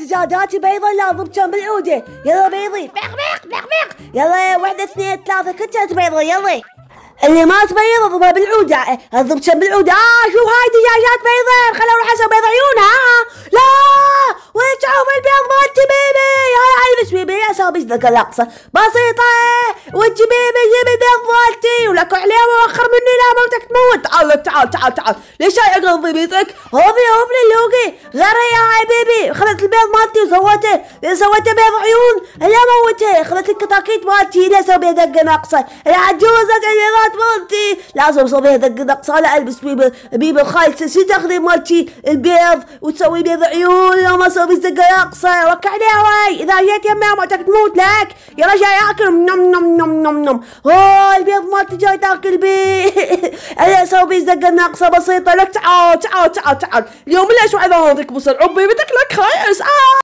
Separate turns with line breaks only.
دجاجات بيضة لازم كم بالعودة. يلا بيضي بيق بيق بيق بيق. يلا 1 2 3 كنت بيضة. يلا اللي ما تبيض اضربها بالعودة. اضرب كم بالعودة. شو هاي دجاجات بيضة، خلوا اروح اسوي بيض عيونها. لا وين تشوف البيض مالتي بيبي؟ هاي البس بيبي اسوي بس ذاك اللقصة بسيطة. وانتي بيبي جيب البيض مالتي ولك عليه واخر مني لا موتك تموت. تعال تعال تعال تعال. ليش هاي اقضي بيتك؟ هوفلي اللوقي غيري يا هاي بيبي. اخذت البيض مالتي وسويته بيض عيون. لا موته. اخذت الكتاكيت مالتي لا اسوي بيها دقة ناقصة. العجوزة البيضات مالتي لازم اسوي بيها دقة ناقصة. لا البس بيبي الخايسة. شو تاخذي مالتي البيض وتسوي بيض عيون؟ لا ما اسوي دقة ناقصة. وك عليها واي. اذا جيت يمها موتك تموت لك. يلا جاي اكل نم نم نم نم نم. البيض مالتي جاي تاكل بيه. انا اسوي بيه دقة ناقصة بسيطة. لك تعال تعال تعال تعال. اليوم ليش واحد اعطيك بصل عبي بتاكلك خايس.